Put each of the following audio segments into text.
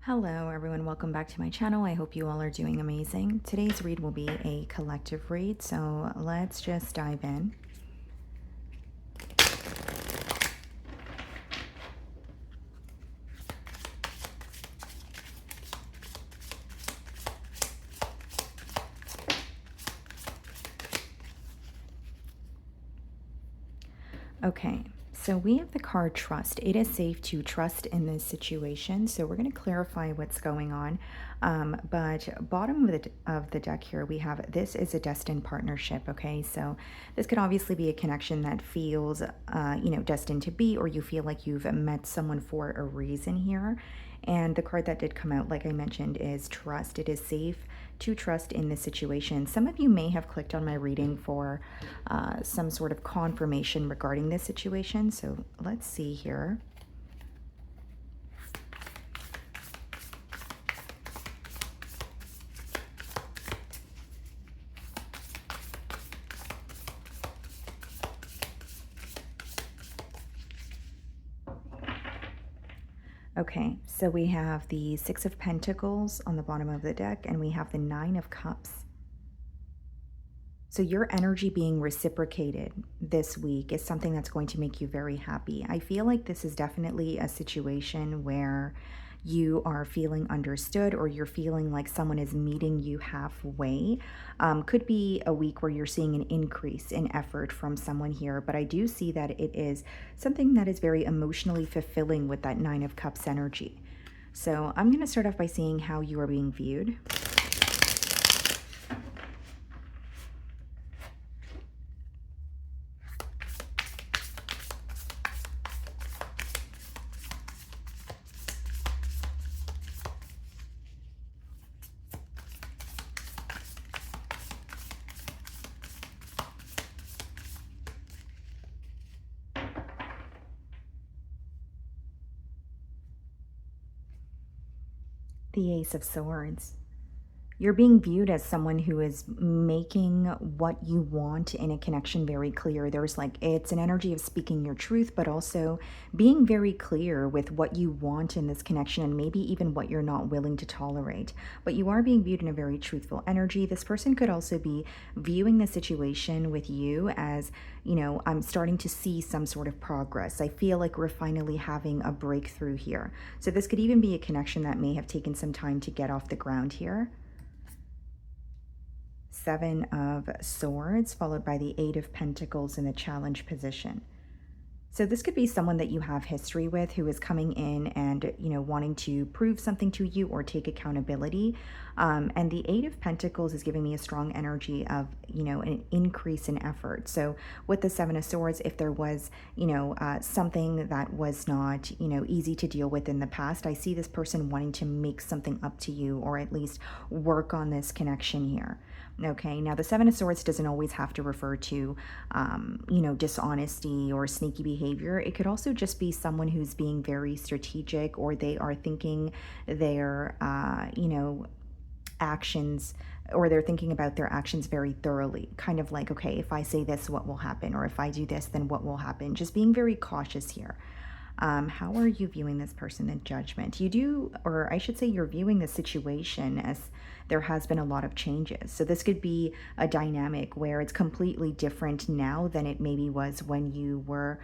Hello everyone, welcome back to my channel. I hope you all are doing amazing. Today's read will be a collective read, so let's just dive in. Okay, so we have the card trust. It is safe to trust in this situation. So we're going to clarify what's going on. But bottom of the deck here, we have this is a destined partnership. Okay, so this could obviously be a connection that feels, destined to be, or you feel like you've met someone for a reason here. And the card that did come out, like I mentioned, is trust. It is safe to trust in this situation. Some of you may have clicked on my reading for some sort of confirmation regarding this situation. So let's see here. Okay, so we have the Six of Pentacles on the bottom of the deck, and we have the Nine of Cups. So your energy being reciprocated this week is something that's going to make you very happy. I feel like this is definitely a situation where you are feeling understood, or you're feeling like someone is meeting you halfway. Could be a week where you're seeing an increase in effort from someone here, but I do see that it is something that is very emotionally fulfilling with that Nine of Cups energy. So I'm going to start off by seeing how you are being viewed. The Ace of Swords. You're being viewed as someone who is making what you want in a connection very clear. There's like, it's an energy of speaking your truth, but also being very clear with what you want in this connection, and maybe even what you're not willing to tolerate. But you are being viewed in a very truthful energy. This person could also be viewing the situation with you as, I'm starting to see some sort of progress. I feel like we're finally having a breakthrough here. So this could even be a connection that may have taken some time to get off the ground here. Seven of Swords, followed by the Eight of Pentacles in the challenge position. So this could be someone that you have history with, who is coming in and, wanting to prove something to you or take accountability. And the Eight of Pentacles is giving me a strong energy of, an increase in effort. So with the Seven of Swords, if there was, something that was not, easy to deal with in the past, I see this person wanting to make something up to you, or at least work on this connection here. Okay, now the Seven of Swords doesn't always have to refer to, dishonesty or sneaky behavior. It could also just be someone who's being very strategic, or they are thinking their, actions, or they're thinking about their actions very thoroughly. Kind of like, okay, if I say this, what will happen? Or if I do this, then what will happen? Just being very cautious here. How are you viewing this person in Judgment? You do, or I should say, you're viewing the situation as there has been a lot of changes. So this could be a dynamic where it's completely different now than it maybe was when you were,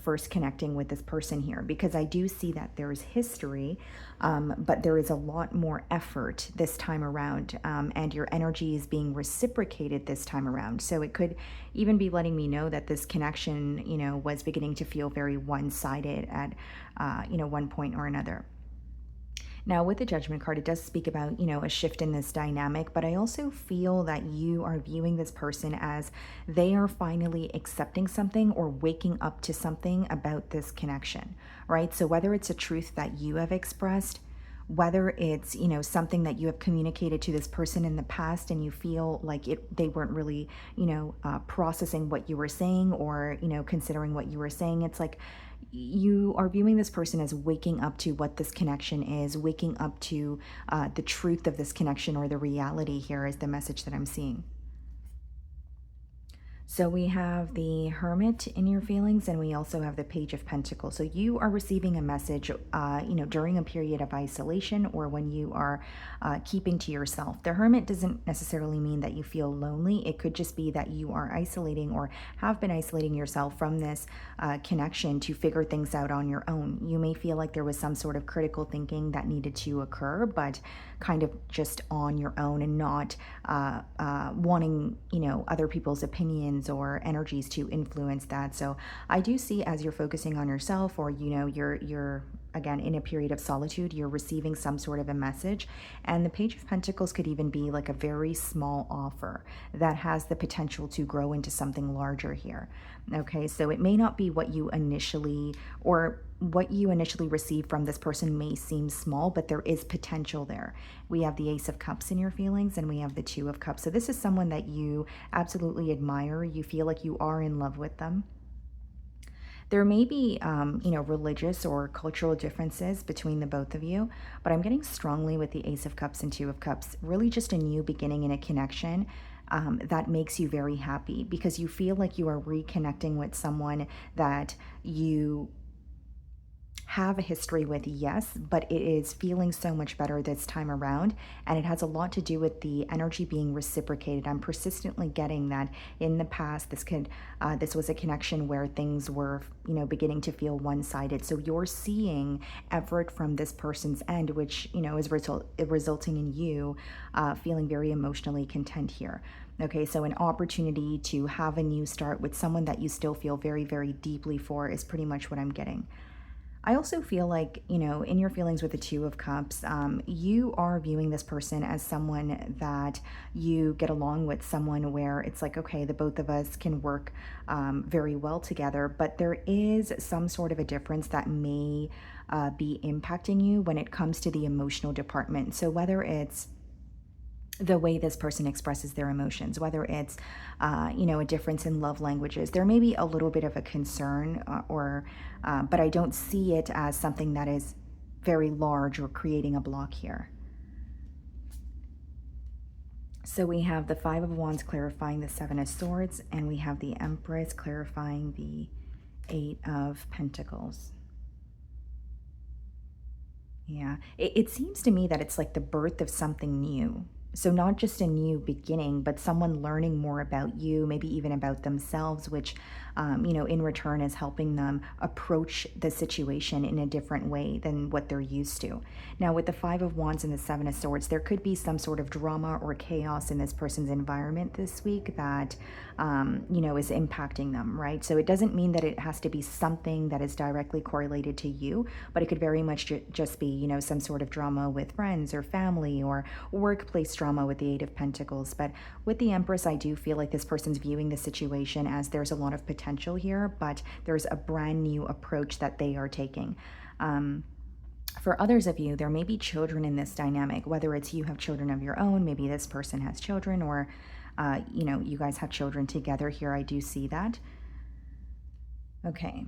first connecting with this person here. Because I do see that there is history, but there is a lot more effort this time around, and your energy is being reciprocated this time around. So it could even be letting me know that this connection, was beginning to feel very one-sided at, one point or another. Now, with the Judgment card, it does speak about, a shift in this dynamic, but I also feel that you are viewing this person as they are finally accepting something or waking up to something about this connection, right? So whether it's a truth that you have expressed, whether it's, something that you have communicated to this person in the past and you feel like they weren't really, processing what you were saying, or, considering what you were saying, it's like, you are viewing this person as waking up to what this connection is, waking up to the truth of this connection, or the reality here is the message that I'm seeing. So we have the Hermit in your feelings, and we also have the Page of Pentacles. So you are receiving a message, during a period of isolation or when you are keeping to yourself. The Hermit doesn't necessarily mean that you feel lonely. It could just be that you are isolating or have been isolating yourself from this connection to figure things out on your own. You may feel like there was some sort of critical thinking that needed to occur, but kind of just on your own and not wanting, other people's opinions or energies to influence that. So I do see, as you're focusing on yourself, or you're again in a period of solitude, you're receiving some sort of a message. And the Page of Pentacles could even be like a very small offer that has the potential to grow into something larger here. Okay, so it may not be what you initially, or what you initially receive from this person may seem small, but there is potential there. We have the Ace of Cups in your feelings, and we have the Two of Cups. So this is someone that you absolutely admire. You feel like you are in love with them. There may be, religious or cultural differences between the both of you, but I'm getting strongly with the Ace of Cups and Two of Cups, really just a new beginning in a connection that makes you very happy because you feel like you are reconnecting with someone that you have a history with, yes, but it is feeling so much better this time around. And it has a lot to do with the energy being reciprocated. I'm persistently getting that in the past, this was a connection where things were, beginning to feel one-sided. So you're seeing effort from this person's end, which, is resulting in you feeling very emotionally content here. Okay, so an opportunity to have a new start with someone that you still feel very, very deeply for is pretty much what I'm getting. I also feel like, in your feelings with the Two of Cups, you are viewing this person as someone that you get along with, someone where it's like, okay, the both of us can work very well together, but there is some sort of a difference that may be impacting you when it comes to the emotional department. So whether it's the way this person expresses their emotions, whether it's, a difference in love languages. There may be a little bit of a concern, but I don't see it as something that is very large or creating a block here. So we have the Five of Wands clarifying the Seven of Swords, and we have the Empress clarifying the Eight of Pentacles. Yeah, it seems to me that it's like the birth of something new. So not just a new beginning, but someone learning more about you, maybe even about themselves, which, in return is helping them approach the situation in a different way than what they're used to. Now, with the Five of Wands and the Seven of Swords, there could be some sort of drama or chaos in this person's environment this week that, is impacting them, right? So it doesn't mean that it has to be something that is directly correlated to you, but it could very much just be, some sort of drama with friends or family or workplace drama with the Eight of Pentacles. But with the Empress, I do feel like this person's viewing the situation as there's a lot of potential here, but there's a brand new approach that they are taking. For others of you, there may be children in this dynamic, whether it's you have children of your own, maybe this person has children, or, you guys have children together here. I do see that. Okay.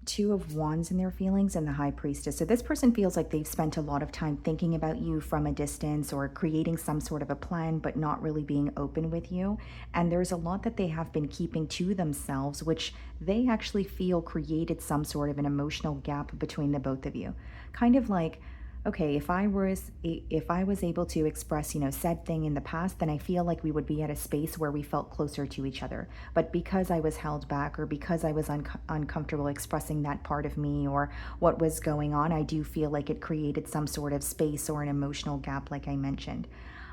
Two of Wands in their feelings and the High Priestess. So this person feels like they've spent a lot of time thinking about you from a distance or creating some sort of a plan, but not really being open with you. And there's a lot that they have been keeping to themselves, which they actually feel created some sort of an emotional gap between the both of you. Kind of like, okay, if I was able to express, said thing in the past, then I feel like we would be at a space where we felt closer to each other. But because I was held back, or because I was uncomfortable expressing that part of me or what was going on, I do feel like it created some sort of space or an emotional gap, like I mentioned.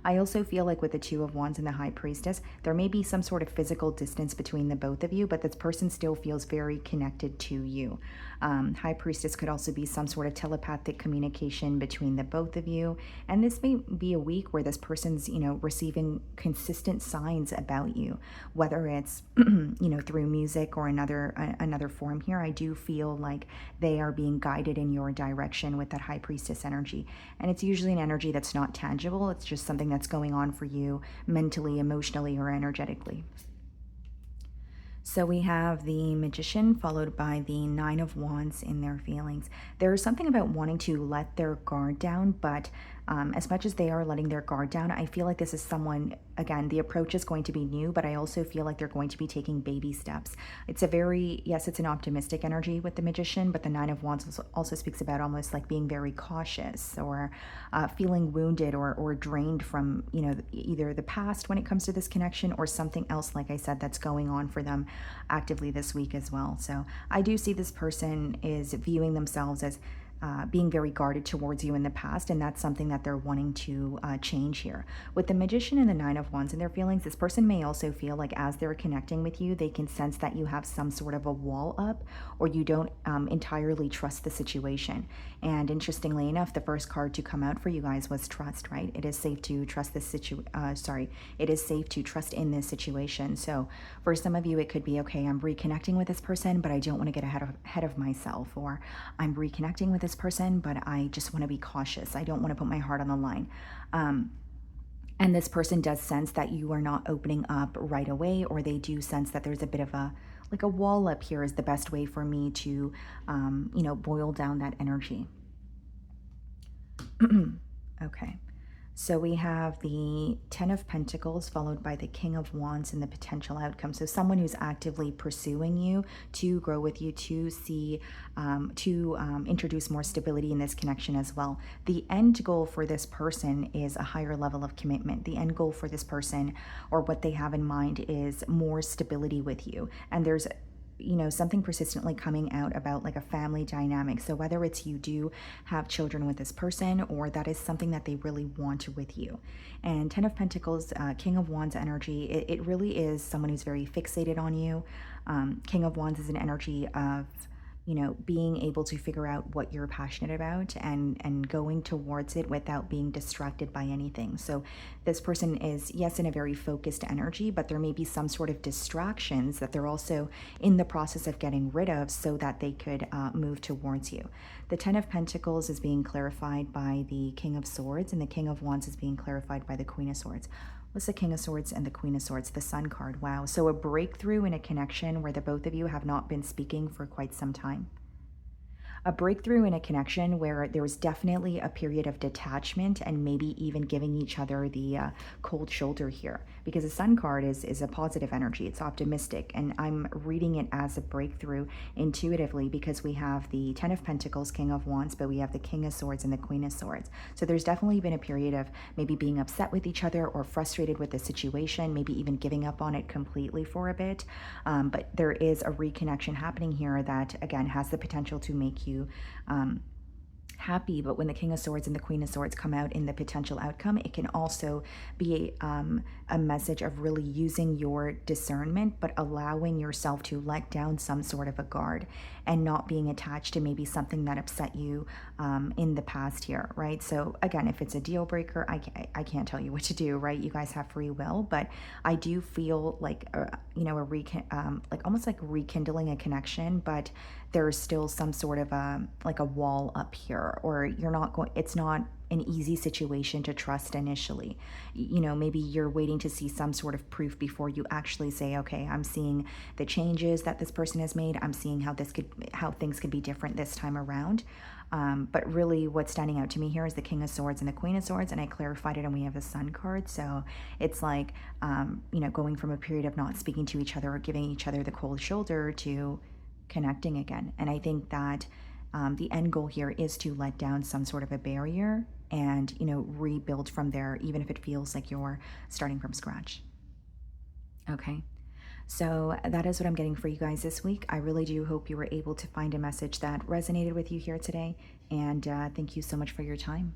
I also feel like with the Two of Wands and the High Priestess, there may be some sort of physical distance between the both of you, but this person still feels very connected to you. High Priestess could also be some sort of telepathic communication between the both of you. And this may be a week where this person's, receiving consistent signs about you, whether it's, through music or another form here. I do feel like they are being guided in your direction with that High Priestess energy. And it's usually an energy that's not tangible. It's just something that's going on for you mentally, emotionally, or energetically. So we have the Magician followed by the Nine of Wands in their feelings. There's something about wanting to let their guard down, but As much as they are letting their guard down, I feel like this is someone, again, the approach is going to be new, but I also feel like they're going to be taking baby steps. It's a very, yes, it's an optimistic energy with the Magician, but the Nine of Wands also speaks about almost like being very cautious, or feeling wounded, or drained from, either the past when it comes to this connection, or something else, like I said, that's going on for them actively this week as well. So I do see this person is viewing themselves as being very guarded towards you in the past, and that's something that they're wanting to change here. With the Magician and the Nine of Wands and their feelings, this person may also feel like as they're connecting with you, they can sense that you have some sort of a wall up, or you don't entirely trust the situation. And interestingly enough, the first card to come out for you guys was trust, right? It is safe to trust this it is safe to trust in this situation. So for some of you, it could be, okay, I'm reconnecting with this person, but I don't want to get ahead of myself, or I'm reconnecting with this person, but I just want to be cautious. I don't want to put my heart on the line. And this person does sense that you are not opening up right away, or they do sense that there's a bit of a wall up here is the best way for me to, boil down that energy. Okay. So we have the Ten of Pentacles followed by the King of Wands and the potential outcome. So someone who's actively pursuing you to grow with you, to see, to introduce more stability in this connection as well. The end goal for this person is a higher level of commitment. The end goal for this person, or what they have in mind, is more stability with you. And there's something persistently coming out about like a family dynamic. So whether it's you do have children with this person, or that is something that they really want with you. And Ten of Pentacles, King of Wands energy, it really is someone who's very fixated on you. King of Wands is an energy of being able to figure out what you're passionate about, and going towards it without being distracted by anything. So this person is, yes, in a very focused energy, but there may be some sort of distractions that they're also in the process of getting rid of, so that they could move towards you. The Ten of Pentacles is being clarified by the King of Swords, and the King of Wands is being clarified by the Queen of Swords. What's the King of Swords and the Queen of Swords? The Sun card. Wow. So a breakthrough in a connection where the both of you have not been speaking for quite some time. A breakthrough in a connection where there was definitely a period of detachment, and maybe even giving each other the cold shoulder here, because the Sun card is a positive energy. It's optimistic, and I'm reading it as a breakthrough intuitively, because we have the Ten of Pentacles, King of Wands, but we have the King of Swords and the Queen of Swords. So there's definitely been a period of maybe being upset with each other, or frustrated with the situation, maybe even giving up on it completely for a bit. But there is a reconnection happening here that, again, has the potential to make you happy. But when the King of Swords and the Queen of Swords come out in the potential outcome, it can also be a message of really using your discernment, but allowing yourself to let down some sort of a guard, and not being attached to maybe something that upset you in the past here, right? So again, if it's a deal breaker, I can't tell you what to do, right? You guys have free will, but I do feel like almost like rekindling a connection, but there's still some sort of a wall up here, or it's not an easy situation to trust initially. Maybe you're waiting to see some sort of proof before you actually say, okay, I'm seeing the changes that this person has made. I'm seeing how things could be different this time around. But really what's standing out to me here is the King of Swords and the Queen of Swords, and I clarified it, and we have the Sun card. So it's like, going from a period of not speaking to each other or giving each other the cold shoulder to connecting again. And I think that the end goal here is to let down some sort of a barrier, and rebuild from there, even if it feels like you're starting from scratch. Okay, so that is what I'm getting for you guys this week. I really do hope you were able to find a message that resonated with you here today, and thank you so much for your time.